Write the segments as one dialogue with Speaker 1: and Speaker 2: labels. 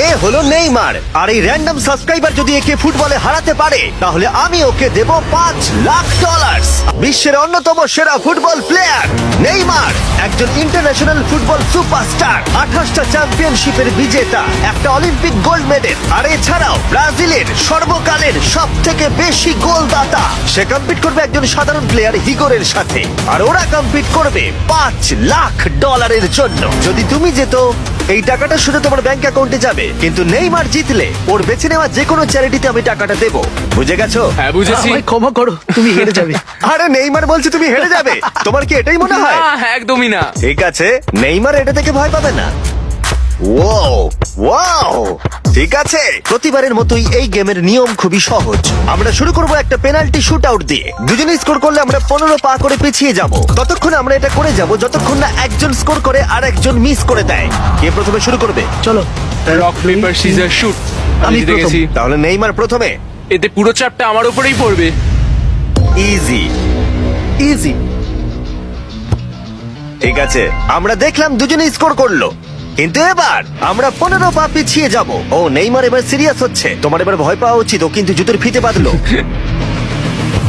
Speaker 1: এ হলো নেইমার, আর এই random subscriber যদি একে ফুটবলে হারাতে পারে তাহলে আমি ওকে দেব $5,00,000। বিশ্বের অন্যতম সেরা ফুটবল প্লেয়ার নেইমার একজন ইন্টারন্যাশনাল ফুটবল সুপারস্টার, 28টা চ্যাম্পিয়নশিপের বিজেতা, একটা অলিম্পিক গোল্ড মেডেল, আর এছাড়াও ব্রাজিলের সর্বকালের সব থেকে বেশি গোলদাতা। সে কম্পিট করবে একজন সাধারণ প্লেয়ার হিগোরের সাথে, আর ওরা কম্পিট করবে $5,00,000 জন্য। যদি তুমি যেত এই টাকাটা শুধু তোমার ব্যাংক অ্যাকাউন্টে যাবে, কিন্তু নেইমার জিতলে ওর বেছে নেওয়া যে কোনো চ্যারিটিতে আমি টাকাটা দেবো। বুঝে গেছো?
Speaker 2: হ্যাঁ বুঝেছি।
Speaker 3: আমায় ক্ষমা করো, তুমি হেরে যাবে।
Speaker 1: আরে নেইমার বলছে তুমি হেরে যাবে, তোমার কি এটাই মনে হয়?
Speaker 2: না, একদমই না।
Speaker 1: ঠিক আছে, নেইমার এটা থেকে ভয় পাবে না। ওয়াও ওয়াও, ঠিক আছে। প্রতিবারের মতোই এই গেমের নিয়ম খুবই সহজ। আমরা শুরু করব একটা পেনাল্টি শুট আউট দিয়ে। দুজনে স্কোর করলে আমরা 15 পা করে পিছিয়ে যাব। ততক্ষণ আমরা এটা করে যাব যতক্ষণ না একজন স্কোর করে আর একজন মিস করে দেয়। কে প্রথমে শুরু করবে?
Speaker 3: চলো
Speaker 2: রক পেপার সিজার শুট। আমি
Speaker 3: আমি
Speaker 2: জিতে
Speaker 3: প্রথম।
Speaker 2: গেছি।
Speaker 1: তাহলে নেইমার প্রথমে।
Speaker 2: এতে পুরো চাপটা আমার উপরেই পড়বে।
Speaker 1: ইজি।
Speaker 3: ইজি।
Speaker 1: ঠিক আছে, আমরা দেখলাম দুজনে স্কোর করলো, কিন্তু এবার আমরা 15 পা পিছিয়ে যাব। ও নেইমার এবার সিরিয়াস হচ্ছে। তোমার এবার ভয় পাওয়া উচিত, ও কিন্তু জুতোর ফিতে বাঁধলো।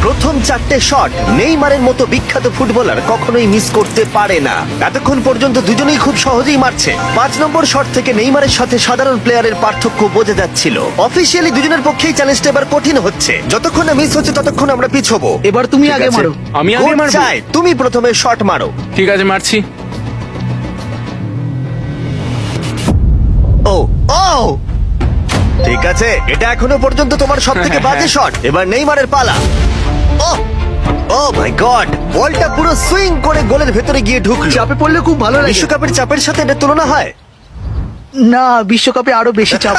Speaker 1: প্রথম 4টে শট নেইমারের মতো বিখ্যাত ফুটবলার কখনোই মিস করতে পারে না। এতক্ষণ পর্যন্ত দুজনেই খুব সহজেই মারছে। 5 নম্বর শট থেকে নেইমারের সাথে সাধারণ প্লেয়ারের পার্থক্য বোঝা যাচ্ছিল। অফিসিয়ালি দুজনের পক্ষেই চ্যালেঞ্জটা এবার কঠিন হচ্ছে। যতক্ষণ না মিস হচ্ছে ততক্ষণ আমরা পিছবো।
Speaker 3: এবার তুমি
Speaker 1: ঠিক
Speaker 3: আগে
Speaker 1: আছে?
Speaker 3: মারো।
Speaker 2: আমি আগে
Speaker 1: কোচ
Speaker 2: মারবো?
Speaker 1: চায় তুমি প্রথমে শট মারো।
Speaker 2: ঠিক আছে, মারছি।
Speaker 1: ও ও, ঠিক আছে, এটা এখনো পর্যন্ত তোমার সব থেকে বাজে শট। এবার নেইমারের পালা। ও ও মাই গড, বলটা পুরো সুইং করে গোলের ভেতরে গিয়ে ঢুকলো।
Speaker 3: চাপে পড়লে খুব ভালো লাগে।
Speaker 1: বিশ্বকাপের চাপের সাথে এটা তুলনা হয়?
Speaker 3: না, বিশ্বকাপে আরো বেশি চাপ।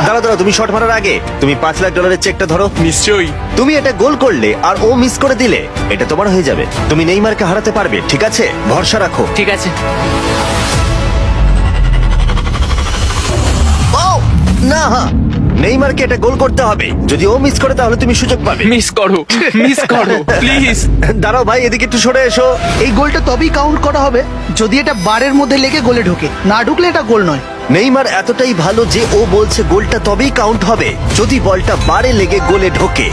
Speaker 1: দাঁড়াও দাঁড়াও, তুমি শট মারার আগে তুমি $5,00,000 চেকটা ধরো।
Speaker 2: নিশ্চয়ই।
Speaker 1: তুমি এটা গোল করলে আর ও মিস করে দিলে এটা তোমার হয়ে যাবে। তুমি নেইমারকে হারাতে পারবে, ঠিক আছে? ভরসা রাখো।
Speaker 2: ঠিক আছে।
Speaker 1: ও না, নেইমারকে এটা গোল করতে হবে। যদি ও মিস করে তাহলে তুমি সুযোগ পাবে।
Speaker 2: মিস করো, মিস করো প্লিজ।
Speaker 1: দাঁড়াও ভাই, এদিকে একটু সরে এসো।
Speaker 3: এই গোলটা তবেই কাউন্ট করা হবে যদি এটা বারের মধ্যে লেগে গোলে ঢোকে। না ঢুকলে এটা গোল নয়।
Speaker 1: নেইমার এতটাই ভালো যে ও বলছে গোলটা তবেই কাউন্ট হবে যদি বলটা বারে লেগে গোলে ঢোকে।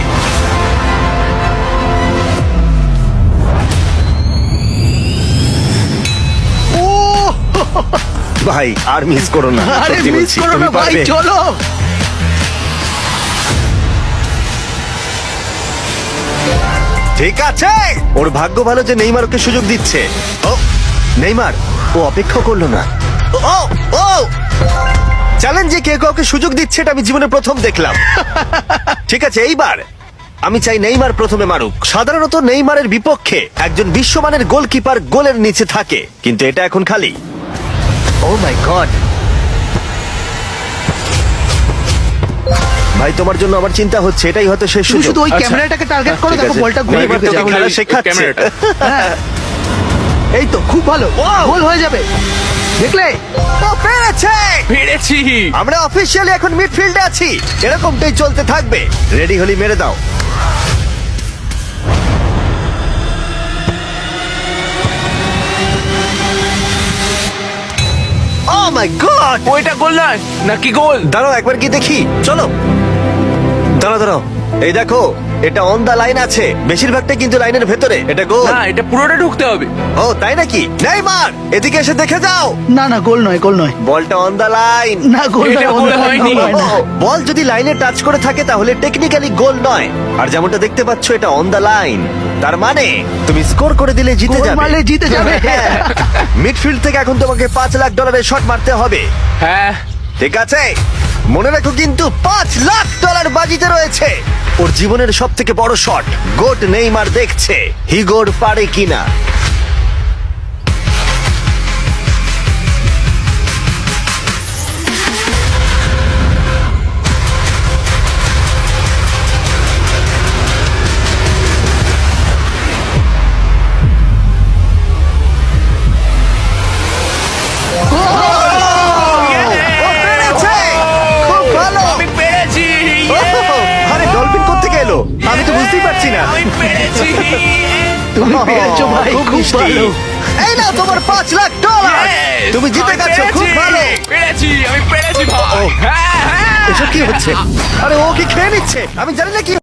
Speaker 3: ও
Speaker 1: ভাই আর মিস করো না,
Speaker 3: আরে
Speaker 1: সত্যি
Speaker 3: মিস
Speaker 1: বলছি,
Speaker 3: করো
Speaker 1: তুমি
Speaker 3: না ভাই,
Speaker 1: পারবে।
Speaker 3: চলো।
Speaker 1: ঠিক আছে, ওর ভাগ্য ভালো যে নেইমার ওকে সুযোগ দিচ্ছে। ও নেইমার, ও অপেক্ষা করলো না। ও ও চ্যালেঞ্জে কে কাউকে সুযোগ দিচ্ছে এটা আমি জীবনে প্রথম দেখলাম। ঠিক আছে, এইবার আমি চাই নেইমার প্রথমে মারুক। সাধারণত নেইমারের বিপক্ষে একজন বিশ্বমানের গোলকিপার গোলের নিচে থাকে, কিন্তু এটা এখন খালি। ও মাই গড, ভাই তোমার জন্য আমার চিন্তা হচ্ছে, এটাই হয়তো শেষ
Speaker 3: তুমি
Speaker 1: সুযোগ।
Speaker 3: শুধু ওই
Speaker 2: আচ্ছা।
Speaker 3: ক্যামেরাটাকে টার্গেট করো,
Speaker 1: ঠিক
Speaker 3: দেখো
Speaker 1: আছে।
Speaker 3: বলটা ঘুরে
Speaker 1: নেইমার
Speaker 3: ঢুকে
Speaker 1: তোকে
Speaker 3: যাবে।
Speaker 1: খেলা শেখাচ্ছে।
Speaker 2: ক্যামেরাটা।
Speaker 3: হ্যাঁ। এই তো খুব ভালো,
Speaker 1: Wow!
Speaker 3: গোল হয়ে যাবে। দেখলে?
Speaker 1: ও পেরেছে!
Speaker 2: পেরেছি।
Speaker 1: আমরা অফিসিয়ালি এখন মিডফিল্ডে আছি। এরকমটাই চলতে থাকবে। রেডি হলি মেরে দাও। ও মাই গড,
Speaker 2: ওইটা গোল নয় নাকি গোল?
Speaker 1: দাঁড়াও একবার কি দেখি, চলো। দাঁড়াও দাঁড়াও, এই দেখো এটা অন দা লাইন আছে। বেশিরভাগটা কিন্তু লাইনের ভেতরে। এটা গোল।
Speaker 2: না, এটা পুরোটা ঢুকতে হবে।
Speaker 1: ও তাই নাকি? নেইমার এদিকে এসে দেখে যাও।
Speaker 3: না না, গোল নয়, গোল নয়।
Speaker 1: বলটা অন দা লাইন।
Speaker 3: না, গোল
Speaker 2: এটা
Speaker 3: নয়,
Speaker 2: গোল
Speaker 3: গোল
Speaker 2: হয়নি।
Speaker 3: হয় না।
Speaker 1: বল যদি লাইনে টাচ করে থাকে তাহলে টেকনিক্যালি গোল নয়। আর যেমনটা দেখতে পাচ্ছ এটা অন দা লাইন, তার মানে তুমি স্কোর করে দিলে জিতে
Speaker 3: গোল
Speaker 1: যাবে।
Speaker 3: মারলে জিতে যাবে।
Speaker 1: মিডফিল্ড থেকে এখন তোমাকে $5,00,000 শট মারতে হবে।
Speaker 2: হ্যাঁ।
Speaker 1: ঠিক আছে, মনে রাখো কিন্তু $5,00,000 বাজিতে রয়েছে। ওর জীবনের সব থেকে বড় শট। গোট নেইমার দেখছে হিগোর পারে কিনা। ও পেরেছে! খুব ভালো!
Speaker 2: আমি পেরেছি।
Speaker 1: আরে ডলফিন কোত্থেকে এলো? আমি তো বুঝতেই পারছি না।
Speaker 2: আমি পেরেছি।
Speaker 3: তুমি পেরেছো ভাই,
Speaker 1: খুব
Speaker 3: খুব
Speaker 1: মিষ্টি।
Speaker 3: ভালো।
Speaker 1: এই নাও তোমার $5,00,000।
Speaker 2: Yes!
Speaker 1: তুমি জিতে
Speaker 2: আমি
Speaker 1: গেছো, খুব
Speaker 2: পেরেছি!
Speaker 1: ভালো।
Speaker 2: পেরেছি, আমি পেরেছি ভাই।
Speaker 1: ও।
Speaker 2: হ্যাঁ, হ্যাঁ।
Speaker 1: এসব কি হচ্ছে? আরে ও কি খেয়ে নিচ্ছে? আমি জানি না কি